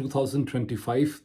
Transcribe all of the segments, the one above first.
2025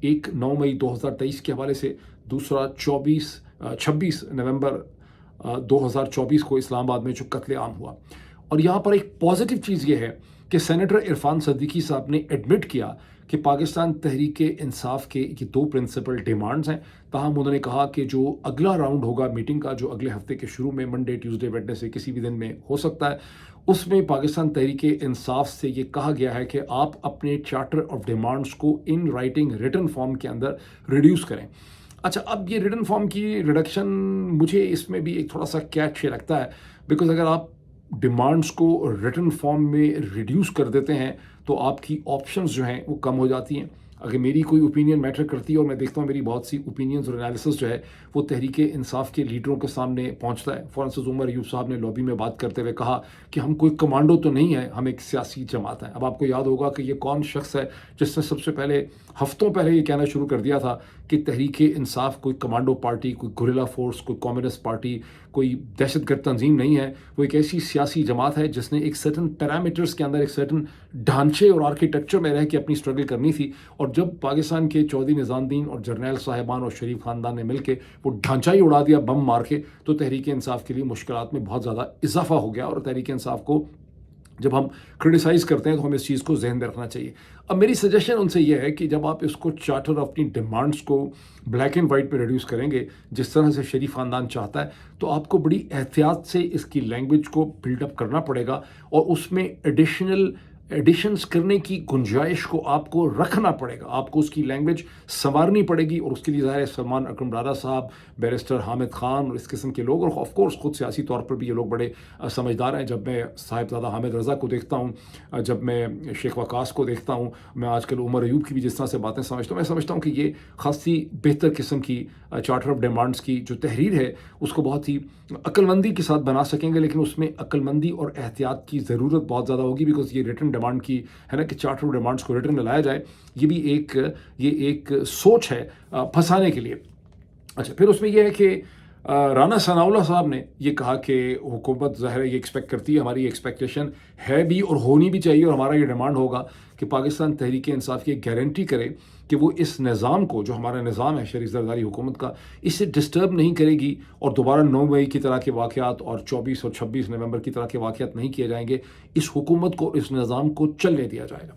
ایک 9 مئی 2023 کے حوالے سے، دوسرا 26 نومبر 2024 کو اسلام آباد میں جو قتل عام ہوا. اور یہاں پر ایک پازیٹیو چیز یہ ہے کہ سینیٹر عرفان صدیقی صاحب نے ایڈمٹ کیا کہ پاکستان تحریک انصاف کے یہ 2 پرنسپل ڈیمانڈز ہیں. تاہم انہوں نے کہا کہ جو اگلا راؤنڈ ہوگا میٹنگ کا، جو اگلے ہفتے کے شروع میں منڈے، ٹیوزڈے، ویڈنسڈے کسی بھی دن میں ہو سکتا ہے، اس میں پاکستان تحریک انصاف سے یہ کہا گیا ہے کہ آپ اپنے چارٹر آف ڈیمانڈز کو ان رائٹنگ ریٹن فارم کے اندر ریڈیوس کریں. اچھا، اب یہ ریٹن فارم کی ریڈکشن مجھے اس میں بھی ایک تھوڑا سا کیچ لگتا ہے، بیکاز اگر آپ ڈیمانڈز کو ریٹن فارم میں ریڈیوس کر دیتے ہیں تو آپ کی آپشنز جو ہیں وہ کم ہو جاتی ہیں. اگر میری کوئی اوپینین میٹر کرتی ہے، اور میں دیکھتا ہوں میری بہت سی اوپینینز اور انالیسس جو ہے وہ تحریک انصاف کے لیڈروں کے سامنے پہنچتا ہے. فار انسٹنس عمر ایوب صاحب نے لابی میں بات کرتے ہوئے کہا کہ ہم کوئی کمانڈو تو نہیں ہے، ہم ایک سیاسی جماعت ہیں. اب آپ کو یاد ہوگا کہ یہ کون شخص ہے جس نے سب سے پہلے ہفتوں پہلے یہ کہنا شروع کر دیا تھا کہ تحریک انصاف کوئی کمانڈو پارٹی، کوئی گوریلا فورس، کوئی کمیونسٹ پارٹی، کوئی دہشت گرد تنظیم نہیں ہے. وہ ایک ایسی سیاسی جماعت ہے جس نے ایک سرٹن پیرامیٹرز کے اندر، ایک سرٹن ڈھانچے اور آرکیٹیکچر میں رہ کے اپنی اسٹرگل کرنی تھی. اور جب پاکستان کے چودھری نظام الدین اور جرنیل صاحبان اور شریف خاندان نے مل کے وہ ڈھانچہ ہی اڑا دیا بم مار کے، تو تحریک انصاف کے لیے مشکلات میں بہت زیادہ اضافہ ہو گیا. اور تحریک انصاف کو جب ہم کرٹیسائز کرتے ہیں تو ہمیں اس چیز کو ذہن میں رکھنا چاہیے. اب میری سجیشن ان سے یہ ہے کہ جب آپ اس کو چارٹر آف اپنی ڈیمانڈس کو بلیک اینڈ وائٹ پہ ریڈیوس کریں گے جس طرح سے شریف خاندان چاہتا ہے، تو آپ کو بڑی احتیاط سے اس کی لینگویج کو بلڈ اپ کرنا پڑے گا، اور اس میں ایڈیشنز کرنے کی گنجائش کو آپ کو رکھنا پڑے گا. آپ کو اس کی لینگویج سنوارنی پڑے گی، اور اس کے لیے ظاہر ہے سلمان اکرم ڈارا صاحب، بیرسٹر حامد خان اور اس قسم کے لوگ، اور آف کورس خود سیاسی طور پر بھی یہ لوگ بڑے سمجھدار ہیں. جب میں صاحبزادہ حامد رضا کو دیکھتا ہوں، جب میں شیخ وقاص کو دیکھتا ہوں، میں آج کل عمر ایوب کی بھی جس طرح سے باتیں سمجھتا ہوں، میں سمجھتا ہوں کہ یہ خاصی بہتر قسم کی چارٹر آف ڈیمانڈس کی جو تحریر ہے اس کو بہت ہی عقل مندی کے ساتھ بنا سکیں گے. لیکن اس میں عقل مندی اور احتیاط کی ضرورت بہت زیادہ ہوگی، بیکاز یہ ریٹن ڈیمانڈ کی ہے نا کہ چارٹر آف ڈیمانڈس کو ریٹن میں لایا جائے، یہ بھی ایک سوچ ہے پھنسانے کے لیے. اچھا، پھر اس میں یہ ہے کہ رانا ثناء اللہ صاحب نے یہ کہا کہ حکومت ظاہر ہے یہ ایکسپیکٹ کرتی ہے، ہماری ایکسپیکٹیشن ہے بھی اور ہونی بھی چاہیے، اور ہمارا یہ ڈیمانڈ ہوگا کہ پاکستان تحریک انصاف کی گارنٹی کرے کہ وہ اس نظام کو، جو ہمارا نظام ہے شریف زرداری حکومت کا، اسے ڈسٹرب نہیں کرے گی، اور دوبارہ 9 مئی کی طرح کے واقعات اور 24 اور 26 نومبر کی طرح کے واقعات نہیں کیے جائیں گے. اس حکومت کو، اس نظام کو چلنے دیا جائے گا.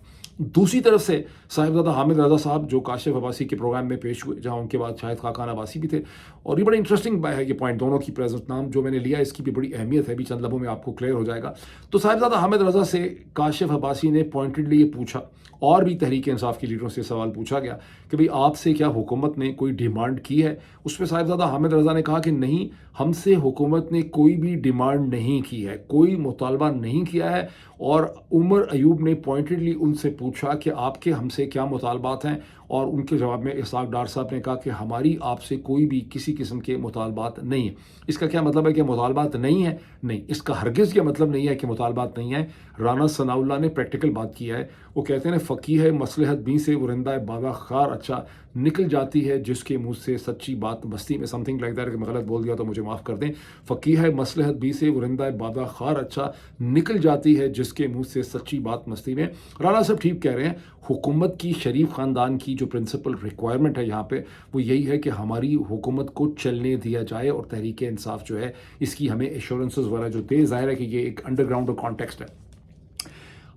دوسری طرف سے صاحبزادہ حامد رضا صاحب جو کاشف عباسی کے پروگرام میں پیش ہوئے، جہاں ان کے بعد شاہد خاقان عباسی بھی تھے، اور یہ بڑا انٹرسٹنگ ہے یہ پوائنٹ، دونوں کی پریزنٹ نام جو میں نے لیا اس کی بھی بڑی اہمیت ہے، بھی چند لمحوں میں آپ کو کلیئر ہو جائے گا. تو صاحبزادہ حامد رضا سے کاشف عباسی نے پوائنٹڈلی یہ پوچھا، اور بھی تحریک انصاف کے لیڈروں سے سوال پوچھا گیا کہ بھئی آپ سے کیا حکومت نے کوئی ڈیمانڈ کی ہے؟ اس پہ صاحبزادہ حامد رضا نے کہا کہ نہیں، ہم سے حکومت نے کوئی بھی ڈیمانڈ نہیں کی ہے، کوئی مطالبہ نہیں کیا ہے. اور عمر ایوب نے پوائنٹڈلی ان سے پوچھا کہ آپ کے ہم سے کیا مطالبات ہیں، اور ان کے جواب میں اسحاق ڈار صاحب نے کہا کہ ہماری آپ سے کوئی بھی کسی قسم کے مطالبات نہیں ہیں. اس کا کیا مطلب ہے کہ مطالبات نہیں ہیں؟ نہیں، اس کا ہرگز یہ مطلب نہیں ہے کہ مطالبات نہیں ہیں. رانا ثناء اللہ نے پریکٹیکل بات کی ہے. وہ کہتے ہیں فقیہ ہے مصلحت بھی سے ورندہ بابا خار اچھا، نکل جاتی ہے جس کے منہ سے سچی بات مستی میں، سم تھنگ لائک دیٹ. کہ میں غلط بول دیا تو مجھے معاف کر دیں. فقیہ ہے مصلحت بھی سے ورندہ بابا خار اچھا، نکل جاتی ہے جس کے منہ سے سچی بات مستی میں. رانا صاحب ٹھیک کہہ رہے ہیں. حکومت کی، شریف خاندان کی جو پرنسپل ریکوائرمنٹ ہے یہاں پہ وہ یہی ہے کہ ہماری حکومت کو چلنے دیا جائے، اور تحریک انصاف جو ہے اس کی ہمیں ایشورنسز وغیرہ جو دے. ظاہر ہے کہ یہ ایک انڈر گراؤنڈ کانٹیکسٹ ہے.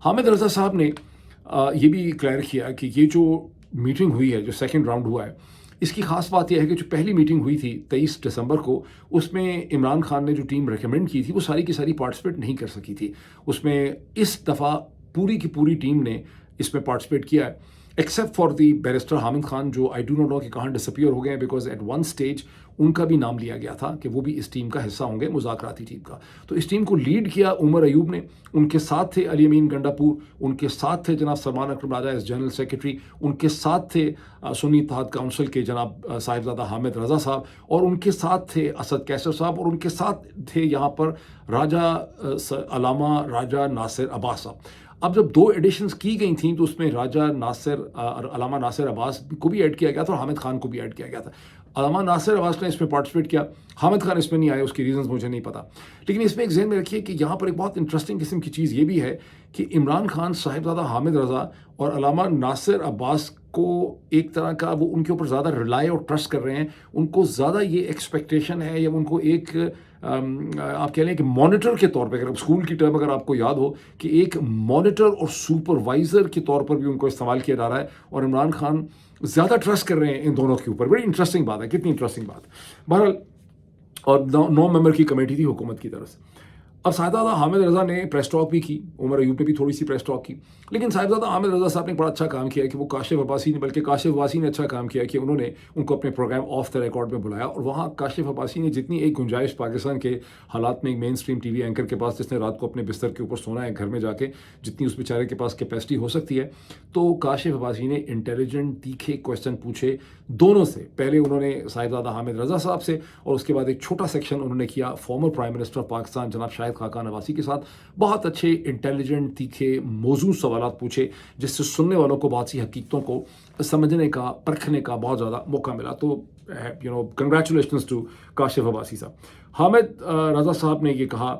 حامد رضا صاحب نے یہ بھی کلیئر کیا کہ یہ جو میٹنگ ہوئی ہے، جو سیکنڈ راؤنڈ ہوا ہے، اس کی خاص بات یہ ہے کہ جو پہلی میٹنگ ہوئی تھی 23 دسمبر کو، اس میں عمران خان نے جو ٹیم ریکمینڈ کی تھی وہ ساری کی ساری پارٹیسپیٹ نہیں کر سکی تھی. اس میں اس دفعہ پوری کی پوری ٹیم نے اس میں پارٹیسپیٹ کیا ہے، except for the barrister Hamid Khan, جو آئی ڈو ناٹ نو کہ کہاں ڈسپیئر ہو گئے ہیں، بیکاز ایٹ ون سٹیج ان کا بھی نام لیا گیا تھا کہ وہ بھی اس ٹیم کا حصہ ہوں گے، مذاکراتی ٹیم کا. تو اس ٹیم کو لیڈ کیا عمر ایوب نے، ان کے ساتھ تھے علی امین گنڈاپور، ان کے ساتھ تھے جناب سلمان اکرم راجہ ایز جنرل سیکرٹری، ان کے ساتھ تھے سنی اتحاد کونسل کے جناب صاحبزادہ حامد رضا صاحب، اور ان کے ساتھ تھے اسد کیسر صاحب، اور ان کے ساتھ تھے یہاں پر علامہ راجہ ناصر عباس صاحب. اب جب 2 ایڈیشنز کی گئی تھیں تو اس میں علامہ ناصر عباس کو بھی ایڈ کیا گیا تھا اور حامد خان کو بھی ایڈ کیا گیا تھا. علامہ ناصر عباس نے اس میں پارٹیسپیٹ کیا، حامد خان اس میں نہیں آئے، اس کی ریزنز مجھے نہیں پتا. لیکن اس میں ایک ذہن میں رکھیے کہ یہاں پر ایک بہت انٹرسٹنگ قسم کی چیز یہ بھی ہے کہ عمران خان، صاحبزادہ حامد رضا اور علامہ ناصر عباس کو ایک طرح کا وہ ان کے اوپر زیادہ ریلائی اور ٹرسٹ کر رہے ہیں. ان کو زیادہ یہ ایکسپیکٹیشن ہے یا ان کو ایک آپ کہہ لیں کہ مانیٹر کے طور پہ, اگر اسکول کی ٹرم اگر آپ کو یاد ہو کہ ایک مانیٹر اور سپروائزر کے طور پر بھی ان کو استعمال کیا جا رہا ہے, اور عمران خان زیادہ ٹرسٹ کر رہے ہیں ان دونوں کے اوپر. بڑی انٹرسٹنگ بات ہے, کتنی انٹرسٹنگ بات. بہرحال اور 9 ممبر کی کمیٹی تھی حکومت کی طرف سے. اب صاحبزادہ حامد رضا نے پریس ٹاک بھی کی, عمر ایوب پہ بھی تھوڑی سی پریس ٹاک کی, لیکن صاحبزادہ حامد رضا صاحب نے بڑا اچھا کام کیا کہ وہ کاشف عباسی نے, بلکہ کاشف عباسی نے اچھا کام کیا کہ انہوں نے ان کو اپنے پروگرام آف دا ریکارڈ میں بلایا, اور وہاں کاشف عباسی نے جتنی ایک گنجائش پاکستان کے حالات میں ایک مین اسٹریم ٹی وی اینکر کے پاس, جس نے رات کو اپنے بستر کے اوپر سونا ہے گھر میں جا کے, جتنی اس بیچارے کے پاس کیپیسٹی ہو سکتی ہے, تو کاشف عباسی نے انٹیلیجنٹ تیکھے کویشچن پوچھے دونوں سے. پہلے انہوں نے صاحبزادہ حامد رضا صاحب سے, اور اس کے بعد ایک چھوٹا سیکشن انہوں نے کیا former prime minister of Pakistan جناب شاہد خاقان عباسی کے ساتھ. بہت اچھے انٹیلیجنٹ تیکھے موزوں سوالات پوچھے, جس سے سننے والوں کو بہت سی حقیقتوں کو سمجھنے کا, پرکھنے کا بہت زیادہ موقع ملا. تو کنگریچولیشنز ٹو کاشف عباسی صاحب. حامد رضا صاحب نے یہ کہا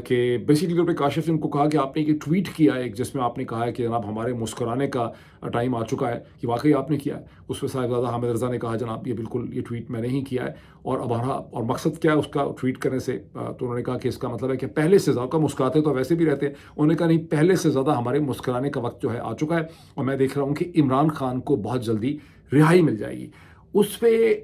کہ بیسیکلی طور پہ کاشف نے ان کو کہا کہ آپ نے یہ ٹویٹ کیا ہے جس میں آپ نے کہا ہے کہ جناب ہمارے مسکرانے کا ٹائم آ چکا ہے, کہ واقعی آپ نے کیا ہے. اس پہ صاحبزادہ حامد رضا نے کہا جناب یہ بالکل یہ ٹویٹ میں نے ہی کیا ہے, اور اور مقصد کیا ہے اس کا ٹویٹ کرنے سے. تو انہوں نے کہا کہ اس کا مطلب ہے کہ پہلے سے زیادہ, مسکراتے تو ویسے بھی رہتے ہیں, انہوں نے کہا نہیں پہلے سے زیادہ ہمارے مسکرانے کا وقت جو ہے آ چکا ہے, اور میں دیکھ رہا ہوں کہ عمران خان کو بہت جلدی رہائی مل جائے گی. اس پہ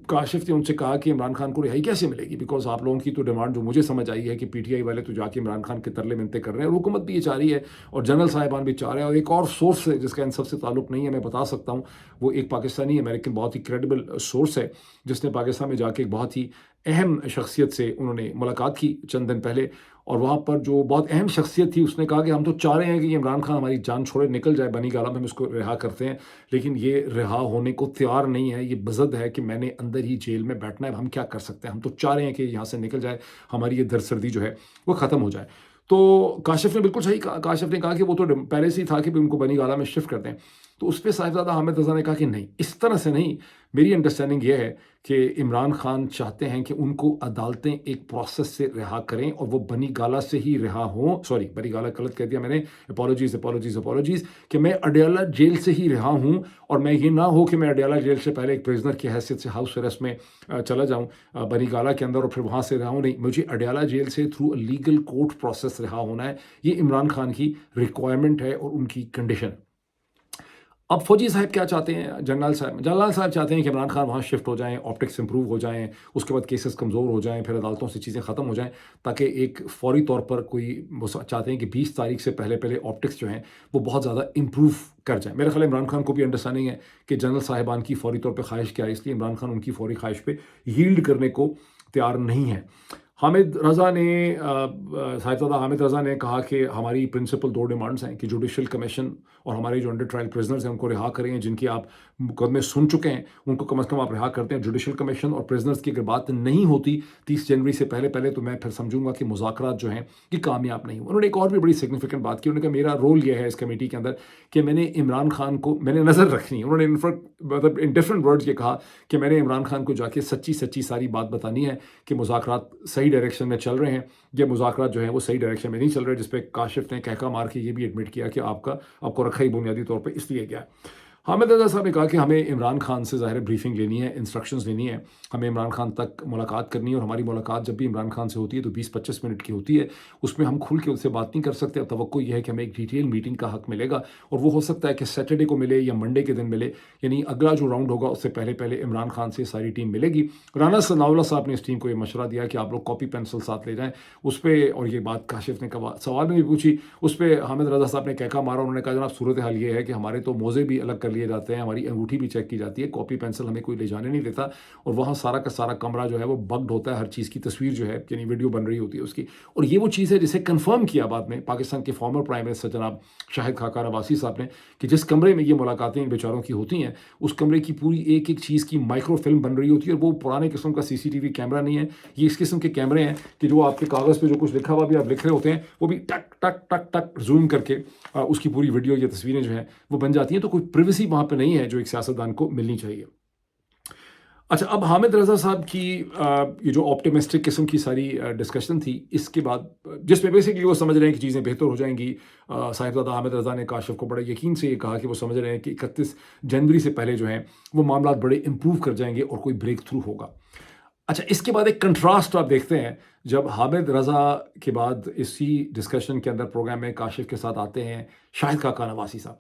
کاشف نے ان سے کہا کہ عمران خان کو رہائی کیسے ملے گی, بیکاز آپ لوگوں کی تو ڈیمانڈ جو مجھے سمجھ آئی ہے کہ پی ٹی آئی والے تو جا کے عمران خان کے ترلے منتے کر رہے ہیں, اور حکومت بھی یہ چاہ رہی ہے, اور جنرل صاحبان بھی چاہ رہے ہیں. اور ایک اور سورس ہے جس کا ان سب سے تعلق نہیں ہے, میں بتا سکتا ہوں, وہ ایک پاکستانی امریکن بہت ہی کریڈیبل سورس ہے, جس نے پاکستان میں جا کے ایک بہت ہی اہم شخصیت سے انہوں نے ملاقات کی چند دن پہلے, اور وہاں پر جو بہت اہم شخصیت تھی اس نے کہا کہ ہم تو چاہ رہے ہیں کہ یہ عمران خان ہماری جان چھوڑے نکل جائے بنی گالہ میں, ہم اس کو رہا کرتے ہیں, لیکن یہ رہا ہونے کو تیار نہیں ہے, یہ بزد ہے کہ میں نے اندر ہی جیل میں بیٹھنا ہے, ہم کیا کر سکتے ہیں, ہم تو چاہ رہے ہیں کہ یہاں سے نکل جائے, ہماری یہ درد سردی جو ہے وہ ختم ہو جائے. تو کاشف نے بالکل صحیح کہا, کاشف نے کہا کہ وہ تو پہلے سے ہی تھا کہ ان کو بنی گالہ میں شفٹ کر دیں. تو اس پہ صاحبزادہ حامد رضا نے کہا کہ نہیں, اس طرح سے نہیں, میری انڈرسٹینڈنگ یہ ہے کہ عمران خان چاہتے ہیں کہ ان کو عدالتیں ایک پروسیس سے رہا کریں, اور وہ بنی گالہ سے ہی رہا ہوں. سوری, بنی گالہ غلط کہہ دیا میں نے, اپالوجیز, کہ میں اڈیالہ جیل سے ہی رہا ہوں, اور میں یہ نہ ہو کہ میں اڈیالہ جیل سے پہلے ایک پریزنر کی حیثیت سے ہاؤس اریسٹ میں چلا جاؤں بنی گالہ کے اندر, اور پھر وہاں سے رہا ہوں. نہیں, مجھے اڈیالہ جیل سے تھرو لیگل کورٹ پروسیس رہا ہونا ہے. یہ عمران خان کی ریکوائرمنٹ ہے اور ان کی کنڈیشن. اب فوجی صاحب کیا چاہتے ہیں, جنرل صاحب چاہتے ہیں کہ عمران خان وہاں شفٹ ہو جائیں, آپٹکس امپروو ہو جائیں, اس کے بعد کیسز کمزور ہو جائیں, پھر عدالتوں سے چیزیں ختم ہو جائیں, تاکہ ایک فوری طور پر چاہتے ہیں کہ 20 تاریخ سے پہلے آپٹکس جو ہیں وہ بہت زیادہ امپروو کر جائیں. میرے خیال عمران خان کو بھی انڈرسٹینڈنگ ہے کہ جنرل صاحبان کی فوری طور پہ خواہش کیا ہے, اس لیے عمران خان ان کی فوری خواہش پہ ییلڈ کرنے کو تیار نہیں ہے. صاحبزادہ حامد رضا نے کہا کہ ہماری پرنسپل 2 ڈیمانڈز ہیں کہ جوڈیشل کمیشن اور ہمارے جو انڈر ٹرائل پریزنرز ہیں ان کو رہا کریں, جن کی آپ مقدمے سن چکے ہیں ان کو کم از کم آپ رہا کرتے ہیں. جوڈیشل کمیشن اور پریزنرز کی اگر بات نہیں ہوتی 30 جنوری سے پہلے تو میں پھر سمجھوں گا کہ مذاکرات جو ہیں یہ کامیاب نہیں ہوں. انہوں نے ایک اور بھی بڑی سگنیفیکنٹ بات کی, انہوں نے کہا میرا رول یہ ہے اس کمیٹی کے اندر کہ میں نے عمران خان کو میں نے نظر رکھنی. انہوں نے مطلب ان ڈفرنٹ ورڈز یہ کہا کہ میں نے عمران خان کو جا کے سچی ساری بات بتانی ہے کہ مذاکرات صحیح ڈائریکشن میں چل رہے ہیں, یہ مذاکرات جو ہیں وہ صحیح ڈائریکشن میں نہیں چل رہے. جس پہ کاشف نے کہکا مار کے یہ بھی ایڈمٹ کیا کہ آپ کو رکھا ہی بنیادی طور پہ اس لیے گیا. حامد رضا صاحب نے کہا کہ ہمیں عمران خان سے ظاہر بریفنگ لینی ہے, انسٹرکشنز لینی ہے, ہمیں عمران خان تک ملاقات کرنی ہے, اور ہماری ملاقات جب بھی عمران خان سے ہوتی ہے تو 20-25 منٹ کی ہوتی ہے, اس میں ہم کھل کے ان سے بات نہیں کر سکتے. اب توقع یہ ہے کہ ہمیں ایک ڈیٹیل میٹنگ کا حق ملے گا, اور وہ ہو سکتا ہے کہ سیٹرڈے کو ملے یا منڈے کے دن ملے, یعنی اگلا جو راؤنڈ ہوگا اس سے پہلے عمران خان سے ساری ٹیم ملے گی. رانا ثناءاللہ صاحب نے اس ٹیم کو یہ مشورہ دیا کہ آپ لوگ کاپی پینسل ساتھ لے جائیں اس پہ, اور یہ بات کاشف نے سوال میں بھی پوچھی, اس پہ حامد رضا صاحب نے کہکا مارا. انہوں نے کہا جناب صورتحال یہ ہے کہ ہمارے تو موزے بھی الگ کر لیے جاتے ہیں, ہماری انگوٹھی بھی چیک کی جاتی ہے, کاپی پینسل ہمیں کوئی لے جانے نہیں دیتا, اور وہاں سارا کا سارا کمرہ جو ہے وہ بگڈ ہوتا ہے, ہر چیز کی تصویر جو ہے یعنی ویڈیو بن رہی ہوتی ہے اس کی. اور یہ وہ چیز ہے جسے کنفرم کیا بعد میں پاکستان کے فارمر پرائم منسٹر جناب شاہد خاقان عباسی صاحب نے, کہ جس کمرے میں یہ ملاقاتیں بیچاروں کی ہوتی ہیں اس کمرے کی پوری ایک چیز کی مائکرو فلم بن رہی ہوتی ہے, اور وہ پرانے قسم کا CCTV کیمرہ نہیں ہے, یہ اس قسم کے کیمرے ہیں کہ جو آپ کے کاغذ پہ جو کچھ لکھا ہوا بھی آپ لکھ رہے ہوتے ہیں وہ بھی ٹک ٹک ٹک ٹک زوم کر کے اس کی پوری ویڈیو یا تصویریں جو ہیں وہ بن جاتی ہیں. تو کوئی پریویسی وہاں پہ نہیں ہے جو ایک سیاستدان کو ملنی چاہیے. اچھا، اب حامد رضا صاحب کی یہ جو آپٹیمسٹک قسم کی ساری ڈسکشن تھی، اس کے بعد جس میں بیسکلی وہ سمجھ رہے ہیں کہ چیزیں بہتر ہو جائیں گی. صاحبزادہ حامد رضا نے کاشف کو بڑے یقین سے یہ کہا کہ وہ سمجھ رہے ہیں کہ 31 جنوری سے پہلے جو ہیں وہ معاملات بڑے امپروو کر جائیں گے اور کوئی بریک تھرو ہوگا. اچھا، اس کے بعد ایک کنٹراسٹ آپ دیکھتے ہیں جب حامد رضا کے بعد اسی ڈسکشن کے اندر پروگرام میں کاشف کے ساتھ آتے ہیں شاہد کاکا نواسی صاحب.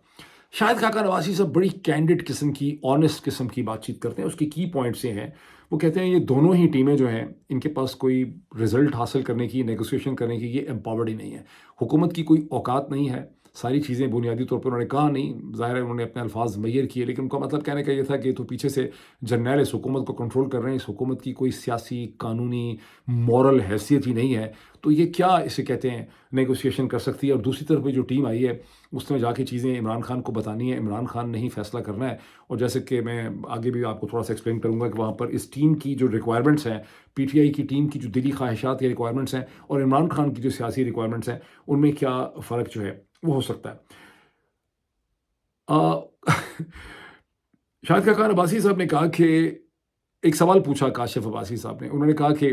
شاہد کاکا نواسی صاحب بڑی کینڈڈ قسم کی، آنیسٹ قسم کی بات چیت کرتے ہیں. اس کی پوائنٹس یہ ہیں، وہ کہتے ہیں یہ دونوں ہی ٹیمیں جو ہیں ان کے پاس کوئی رزلٹ حاصل کرنے کی، نیگوسیشن کرنے کی یہ امپاورڈ ہی نہیں ہے. حکومت کی کوئی اوقات نہیں ہے. ساری چیزیں بنیادی طور پر انہوں نے کہا نہیں، ظاہر ہے انہوں نے اپنے الفاظ میئر کیے، لیکن ان کا مطلب کہنے کا یہ تھا کہ تو پیچھے سے جرنیل اس حکومت کو کنٹرول کر رہے ہیں، اس حکومت کی کوئی سیاسی، قانونی، مورل حیثیت ہی نہیں ہے، تو یہ کیا اسے کہتے ہیں نیگوسیشن کر سکتی ہے. اور دوسری طرف بھی جو ٹیم آئی ہے اس میں جا کے چیزیں عمران خان کو بتانی ہے، عمران خان نے ہی فیصلہ کرنا ہے. اور جیسے کہ میں آگے بھی آپ کو تھوڑا سا ایکسپلین کروں گا کہ وہاں پر اس ٹیم کی جو ریکوائرمنٹس ہیں، پی ٹی آئی کی ٹیم کی جو دلی خواہشات یا ریکوائرمنٹس ہیں اور عمران خان کی جو سیاسی ریکوائرمنٹس ہیں، ان میں کیا فرق جو ہے وہ ہو سکتا ہے. شاہد کاکا عباسی صاحب نے کہا کہ ایک سوال پوچھا کاشف عباسی صاحب نے، انہوں نے کہا کہ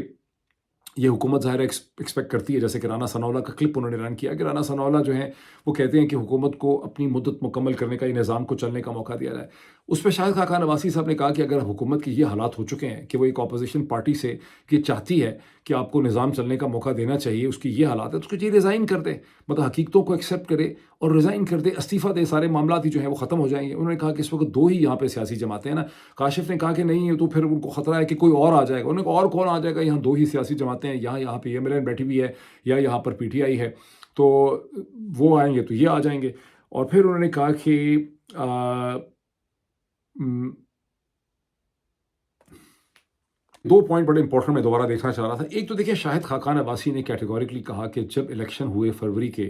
یہ حکومت ظاہر ایکسپیکٹ کرتی ہے، جیسے کہ رانا ثناءاللہ کا کلپ انہوں نے رن کیا کہ رانا ثناءاللہ جو ہیں وہ کہتے ہیں کہ حکومت کو اپنی مدت مکمل کرنے کا، یہ نظام کو چلنے کا موقع دیا جائے. اس پہ شاہد کاکا نواسی صاحب نے کہا کہ اگر حکومت کے یہ حالات ہو چکے ہیں کہ وہ ایک اپوزیشن پارٹی سے یہ چاہتی ہے کہ آپ کو نظام چلنے کا موقع دینا چاہیے، اس کی یہ حالات ہے تو اس کو یہ ریزائن کر دے، مطلب حقیقتوں کو ایکسیپٹ کرے اور ریزائن کر دے، استعفیٰ دے، سارے معاملات ہی جو ہیں وہ ختم ہو جائیں گے. انہوں نے کہا کہ اس وقت دو ہی یہاں پہ سیاسی جماعتیں ہیں نا. کاشف نے کہا کہ نہیں، تو پھر ان کو خطرہ ہے کہ کوئی اور آ جائے گا. انہوں نے کہا اور کون آ جائے گا، یہاں دو ہی سیاسی جماعتیں ہیں، یہاں پہ ایم ایل این بیٹھی ہوئی ہے یا یہاں پر پی ٹی آئی ہے، تو وہ آئیں گے تو یہ آ جائیں گے. اور پھر انہوں نے کہا کہ دو پوائنٹ بڑے امپورٹنٹ میں دوبارہ دیکھنا چاہ رہا تھا. ایک تو دیکھیں، شاہد خاقان عباسی نے کیٹیگوریکلی کہا کہ جب الیکشن ہوئے فروری کے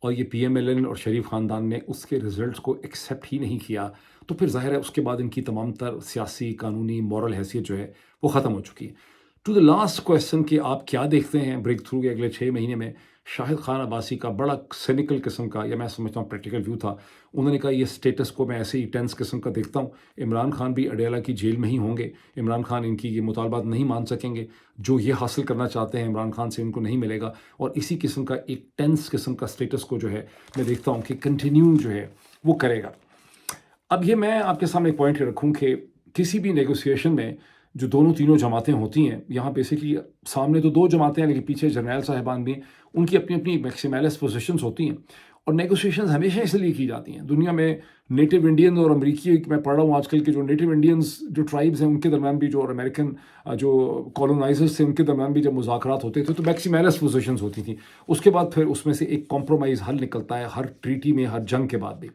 اور یہ پی ایم ایل این اور شریف خاندان نے اس کے ریزلٹس کو ایکسیپٹ ہی نہیں کیا، تو پھر ظاہر ہے اس کے بعد ان کی تمام تر سیاسی، قانونی، مورل حیثیت جو ہے وہ ختم ہو چکی ہے. ٹو دا لاسٹ کویشچن کہ آپ کیا دیکھتے ہیں بریک تھرو کے اگلے 6 مہینے میں، شاہد خان عباسی کا بڑا سینیکل قسم کا، یا میں سمجھتا ہوں پریکٹیکل ویو تھا. انہوں نے کہا یہ سٹیٹس کو میں ایسے ہی ٹینس قسم کا دیکھتا ہوں. عمران خان بھی اڈیالہ کی جیل میں ہی ہوں گے، عمران خان ان کی یہ مطالبات نہیں مان سکیں گے، جو یہ حاصل کرنا چاہتے ہیں عمران خان سے ان کو نہیں ملے گا، اور اسی قسم کا ایک ٹینس قسم کا سٹیٹس کو جو ہے میں دیکھتا ہوں کہ کنٹینیو جو ہے وہ کرے گا. اب یہ میں آپ کے سامنے ایک پوائنٹ رکھوں کہ کسی بھی نیگوسیشن میں جو دونوں تینوں جماعتیں ہوتی ہیں، یہاں بیسکلی سامنے تو دو جماعتیں ہیں لیکن پیچھے جرنیل صاحبان بھی ہیں، ان کی اپنی اپنی میکسیملس پوزیشنز ہوتی ہیں. اور نیگوسیشنز ہمیشہ اس لیے کی جاتی ہیں دنیا میں. نیٹو انڈین اور امریکی، میں پڑھ رہا ہوں آج کل کے جو نیٹو انڈینز جو ٹرائبز ہیں ان کے درمیان بھی، جو اور امریکن جو کالونائزرز تھے ان کے درمیان بھی جب مذاکرات ہوتے تھے تو میکسیملس پوزیشنز ہوتی تھیں. اس کے بعد پھر اس میں سے ایک کمپرومائز حل نکلتا ہے ہر ٹریٹی میں، ہر جنگ کے بعد بھی.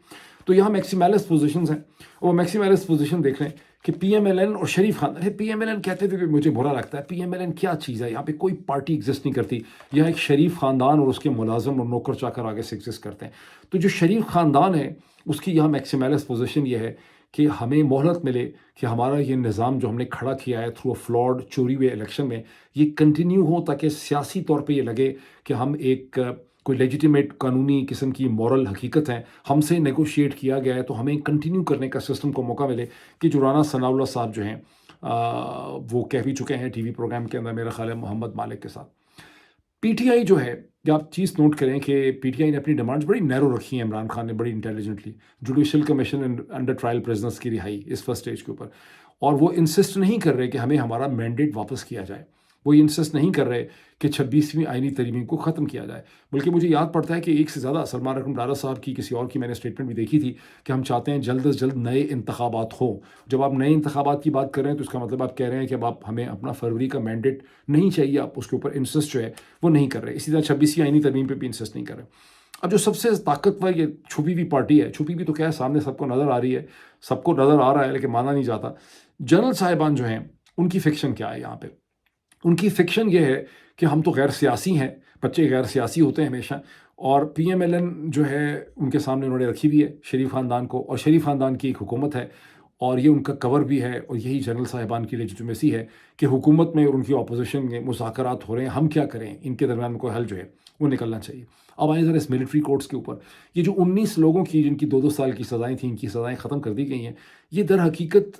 تو یہاں میکسیملس پوزیشنز ہیں. وہ میکسیملس پوزیشن دیکھ لیں کہ پی ایم ایل این اور شریف خاندان، پی ایم ایل این کہتے تھے کہ مجھے برا لگتا ہے، پی ایم ایل این کیا چیز ہے، یہاں پہ کوئی پارٹی ایگزسٹ نہیں کرتی، یہاں ایک شریف خاندان اور اس کے ملازم اور نوکر چاکر آگے سے ایگزسٹ کرتے ہیں. تو جو شریف خاندان ہے اس کی یہاں میکسیملس پوزیشن یہ ہے کہ ہمیں مہلت ملے کہ ہمارا یہ نظام جو ہم نے کھڑا کیا ہے تھرو فلاڈ، چوری ہوئے الیکشن میں، یہ کنٹینیو ہو، تاکہ سیاسی طور پہ یہ لگے کہ ہم ایک کوئی لیجیٹیمیٹ قانونی قسم کی مورل حقیقت ہے، ہم سے نیگوشیٹ کیا گیا ہے، تو ہمیں کنٹینیو کرنے کا سسٹم کو موقع ملے. کہ جو رانا ثناءاللہ صاحب جو ہیں وہ کہہ بھی چکے ہیں ٹی وی پروگرام کے اندر، میرا خیال ہے محمد مالک کے ساتھ. پی ٹی آئی جو ہے، یا آپ چیز نوٹ کریں کہ پی ٹی آئی نے اپنی ڈیمانڈز بڑی نیرو رکھی ہیں. عمران خان نے بڑی intelligently judicial commission under trial prisoners کی رہائی اس فرسٹ اسٹیج کے اوپر، اور وہ انسسٹ نہیں کر رہے کہ ہمیں ہمارا مینڈیٹ واپس کیا جائے. وہ یہ انسسٹ نہیں کر رہے کہ 26ویں آئینی ترمیم کو ختم کیا جائے. بلکہ مجھے یاد پڑتا ہے کہ ایک سے زیادہ سلمان اکرم ڈارا صاحب کی کسی اور کی میں نے اسٹیٹمنٹ بھی دیکھی تھی کہ ہم چاہتے ہیں جلد از جلد نئے انتخابات ہوں. جب آپ نئے انتخابات کی بات کر رہے ہیں تو اس کا مطلب آپ کہہ رہے ہیں کہ اب آپ ہمیں اپنا فروری کا مینڈیٹ نہیں چاہیے، آپ اس کے اوپر انسسٹ جو ہے وہ نہیں کر رہے. اسی طرح 26ویں آئینی ترمیم پہ بھی انسسٹ نہیں کر رہے. اب جو سب سے طاقتور یہ چھپی ہوئی پارٹی ہے، چھپی ہوئی تو کیا ہے، سامنے سب کو نظر آ رہی ہے، سب کو نظر آ رہا ہے لیکن مانا نہیں جاتا. جنرل صاحبان جو ہیں ان کی فکشن کیا ہے یہاں پہ؟ ان کی فکشن یہ ہے کہ ہم تو غیر سیاسی ہیں، بچے غیر سیاسی ہوتے ہیں ہمیشہ، اور پی ایم ایل این جو ہے ان کے سامنے انہوں نے رکھی ہوئی ہے شریف خاندان کو، اور شریف خاندان کی ایک حکومت ہے اور یہ ان کا کور بھی ہے، اور یہی جنرل صاحبان کی لیجیٹمیسی ہے کہ حکومت میں اور ان کی اپوزیشن میں مذاکرات ہو رہے ہیں، ہم کیا کریں، ان کے درمیان کوئی حل جو ہے وہ نکلنا چاہیے. اب آئیں ذرا اس ملٹری کورٹس کے اوپر. یہ جو 19 لوگوں کی جن کی 2-2 سال کی سزائیں تھیں، ان کی سزائیں ختم کر دی گئی ہیں. یہ در حقیقت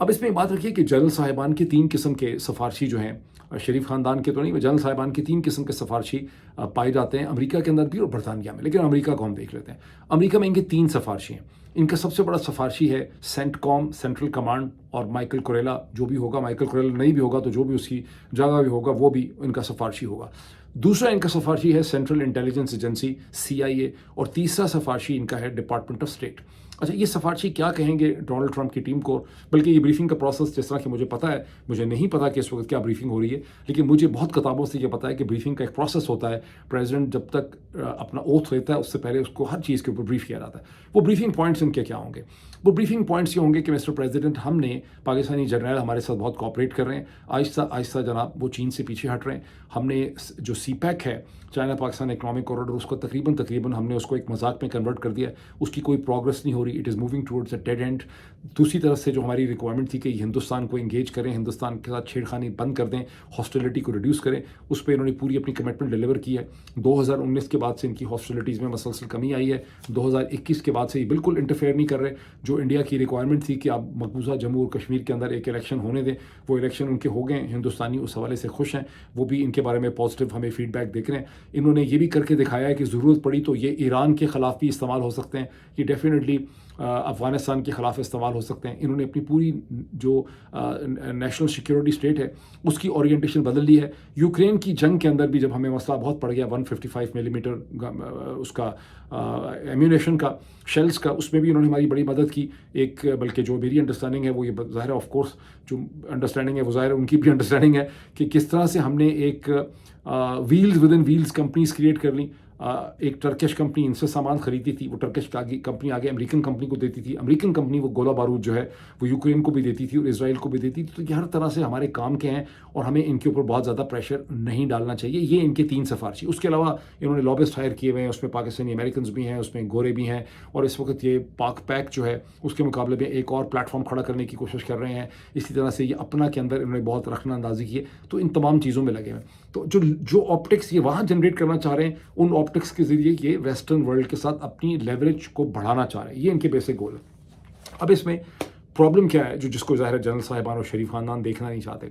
اب اس میں بات رکھیے کہ جنرل صاحبان کے 3 قسم کے سفارشی جو ہیں، شریف خاندان کے تو نہیں، جنرل صاحبان کے 3 قسم کے سفارشی پائے جاتے ہیں امریکہ کے اندر بھی اور برطانیہ میں، لیکن امریکہ کو ہم دیکھ لیتے ہیں۔ امریکہ میں ان کے 3 سفارشی ہیں۔ ان کا سب سے بڑا سفارشی ہے سینٹ کام، سینٹرل کمانڈ، اور مائیکل کوریلا جو بھی ہوگا، مائیکل کوریلا نہیں بھی ہوگا تو جو بھی اس کی جگہ بھی ہوگا وہ بھی ان کا سفارشی ہوگا۔ دوسرا ان کا سفارشی ہے سینٹرل انٹیلیجنس ایجنسی CIA، اور تیسرا سفارشی ان کا ہے ڈپارٹمنٹ آف اسٹیٹ۔ اچھا، یہ سفارشی کیا کہیں گے ڈونلڈ ٹرمپ کی ٹیم کو؟ بلکہ یہ بریفنگ کا پروسیس جس طرح کہ مجھے پتا ہے، مجھے نہیں پتا کہ اس وقت کیا بریفنگ ہو رہی ہے، لیکن مجھے بہت کتابوں سے یہ پتا ہے کہ بریفنگ کا ایک پروسیس ہوتا ہے۔ پریزیڈنٹ جب تک اپنا اوتھ لیتا ہے اس سے پہلے اس کو ہر چیز کے اوپر بریف کیا جاتا ہے۔ وہ بریفنگ پوائنٹس ان کے کیا ہوں گے؟ وہ بریفنگ پوائنٹس یہ ہوں گے کہ مسٹر پریزیڈنٹ، ہم نے پاکستانی جرنیل ہمارے ساتھ بہت کوآپریٹ کر رہے ہیں، آہستہ آہستہ جناب وہ چین سے پیچھے ہٹ رہے ہیں۔ ہم نے جو CPEC ہے، چائنا پاکستان اکنامک کوریڈور، اس کو تقریباً ہم نے اس کو ایک مذاق میں کنورٹ کر دیا ہے، اس کی کوئی پروگرس نہیں ہو رہی، it is moving towards a dead end. دوسری طرف سے جو ہماری ریکوائرمنٹ تھی کہ ہندوستان کو انگیج کریں، ہندوستان کے ساتھ چھیڑخانی بند کر دیں، ہاسٹیلٹی کو ریڈیوس کریں، اس پہ انہوں نے پوری اپنی کمٹمنٹ ڈیلیور کی ہے۔ 2019 کے بعد سے ان کی ہاسٹیلٹیز میں مسلسل کمی آئی ہے، 2021 کے بعد سے یہ بالکل انٹرفیئر نہیں کر رہے۔ جو انڈیا کی ریکوائرمنٹ تھی کہ آپ مقبوضہ جموں اور کشمیر کے اندر ایک الیکشن ہونے دیں، وہ الیکشن ان کے ہو گئے ہیں، ہندوستانی اس حوالے سے خوش ہیں، وہ بھی ان کے بارے میں پازیٹیو ہمیں فیڈ بیک دیکھ رہے ہیں۔ انہوں نے یہ بھی کر کے دکھایا ہے کہ ضرورت پڑی تو یہ ایران کے خلاف بھی استعمال ہو سکتے ہیں، یہ ڈیفینیٹلی افغانستان کے خلاف استعمال ہو سکتے ہیں۔ انہوں نے اپنی پوری جو نیشنل سیکیورٹی اسٹیٹ ہے اس کی اورینٹیشن بدل دی ہے۔ یوکرین کی جنگ کے اندر بھی جب ہمیں مسئلہ بہت پڑ گیا 155 ملی میٹر اس کا ایمیونیشن کا، شیلز کا، اس میں بھی انہوں نے ہماری بڑی مدد کی۔ ایک بلکہ جو میری انڈرسٹینڈنگ ہے وہ یہ ظاہر ہے، آف کورس جو انڈرسٹینڈنگ ہے وہ ظاہر ہے ان کی بھی انڈرسٹینڈنگ ہے کہ کس طرح سے ہم نے ایک wheels with in wheels companies create کر لیں۔ ایک ٹرکش کمپنی ان سے سامان خریدتی تھی، وہ ٹرکش کمپنی آگے امریکن کمپنی کو دیتی تھی، امریکن کمپنی وہ گولہ بارود جو ہے وہ یوکرین کو بھی دیتی تھی اور اسرائیل کو بھی دیتی تھی۔ تو یہ ہر طرح سے ہمارے کام کے ہیں اور ہمیں ان کے اوپر بہت زیادہ پریشر نہیں ڈالنا چاہیے۔ یہ ان کے 3 سفارشی۔ اس کے علاوہ انہوں نے لابسٹ ہائر کیے ہوئے ہیں، اس میں پاکستانی امریکنز بھی ہیں، اس میں گورے بھی ہیں، اور اس وقت یہ پاک پیک جو ہے اس کے مقابلے میں ایک اور پلیٹ فارم کھڑا کرنے کی کوشش کر رہے ہیں۔ اسی طرح سے یہ اپنا کے اندر انہوں نے بہت رخنہ اندازی کی ہے، تو ان تمام چیزوں میں لگے ہوئے ہیں۔ تو جو آپٹکس یہ وہاں جنریٹ کرنا چاہ رہے ہیں، ان آپٹکس کے ذریعے یہ ویسٹرن ورلڈ کے ساتھ اپنی لیوریج کو بڑھانا چاہ رہے ہیں۔ یہ ان کے بیسک گول ہے۔ اب اس میں پرابلم کیا ہے، جس کو ظاہر جنرل صاحبان اور شریف خاندان دیکھنا نہیں چاہتے،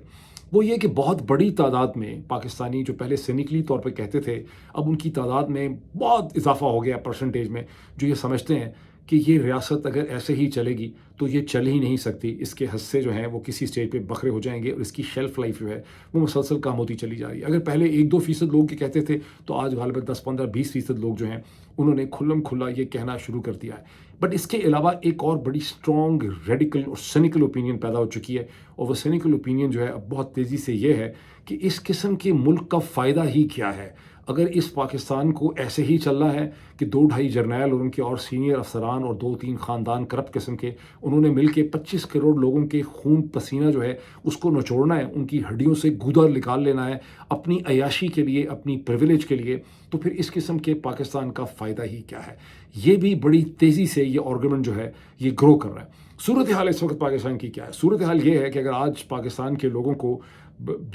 وہ یہ کہ بہت بڑی تعداد میں پاکستانی جو پہلے سینیکلی طور پہ کہتے تھے، اب ان کی تعداد میں بہت اضافہ ہو گیا پرسنٹیج میں، جو یہ سمجھتے ہیں کہ یہ ریاست اگر ایسے ہی چلے گی تو یہ چل ہی نہیں سکتی، اس کے حصے جو ہیں وہ کسی سٹیج پہ بکھرے ہو جائیں گے اور اس کی شیلف لائف جو ہے وہ مسلسل کم ہوتی چلی جا رہی ہے۔ اگر پہلے 1-2% لوگ یہ کہتے تھے تو آج غالباً 10-15-20% لوگ جو ہیں انہوں نے کھلم کھلا یہ کہنا شروع کر دیا ہے۔ بٹ اس کے علاوہ ایک اور بڑی اسٹرانگ ریڈیکل اور سینیکل اوپینین پیدا ہو چکی ہے، اور وہ سینیکل اوپینین جو ہے اب بہت تیزی سے یہ ہے کہ اس قسم کے ملک کا فائدہ ہی کیا ہے اگر اس پاکستان کو ایسے ہی چلنا ہے کہ 2-2.5 جرنیل اور ان کے اور سینئر افسران اور 2-3 خاندان کرپٹ قسم کے، انہوں نے مل کے 25 کروڑ لوگوں کے خون پسینہ جو ہے اس کو نچوڑنا ہے، ان کی ہڈیوں سے گودا نکال لینا ہے اپنی عیاشی کے لیے، اپنی پریویلیج کے لیے، تو پھر اس قسم کے پاکستان کا فائدہ ہی کیا ہے؟ یہ بھی بڑی تیزی سے یہ آرگومنٹ جو ہے یہ گرو کر رہا ہے۔ صورتحال اس وقت پاکستان کی کیا ہے؟ صورتحال یہ ہے کہ اگر آج پاکستان کے لوگوں کو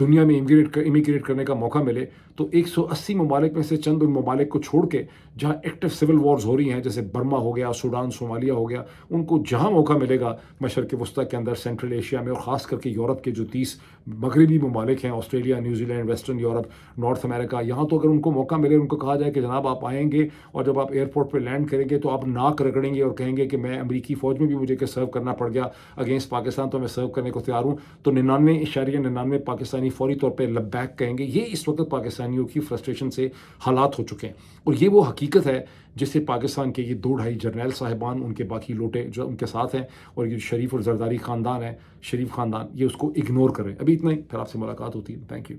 دنیا میں امیگریٹ کرنے کا موقع ملے تو 180 ممالک میں سے چند ان ممالک کو چھوڑ کے جہاں ایکٹیو سول وارز ہو رہی ہیں، جیسے برما ہو گیا، سوڈان، صومالیہ ہو گیا، ان کو جہاں موقع ملے گا مشرق وسطیٰ کے اندر، سینٹرل ایشیا میں، اور خاص کر کے یورپ کے جو 30 مغربی ممالک ہیں، Australia, New Zealand, Western Europe, North America, یہاں تو اگر ان کو موقع ملے، ان کو کہا جائے کہ جناب آپ آئیں گے اور جب آپ ایئرپورٹ پہ لینڈ کریں گے تو آپ ناک رگڑیں گے اور کہیں گے کہ میں امریکی فوج میں بھی مجھے کہ سرو کرنا پڑ گیا اگینسٹ پاکستان، تو میں سرو کرنے کو تیار ہوں، تو 99.99 پاکستانی فوری طور پہ لبیک کہیں گے۔ یہ اس وقت پاکستانیوں کی فرسٹریشن سے حالات ہو چکے ہیں، اور یہ وہ حقیقت ہے جسے پاکستان کے یہ 2-2.5 جرنیل صاحبان، ان کے باقی لوٹے جو ان کے ساتھ ہیں، اور یہ شریف اور زرداری خاندان ہے، شریف خاندان، یہ اس کو اگنور کریں۔ ابھی اتنا ہی، پھر آپ سے ملاقات ہوتی ہے۔ Thank you.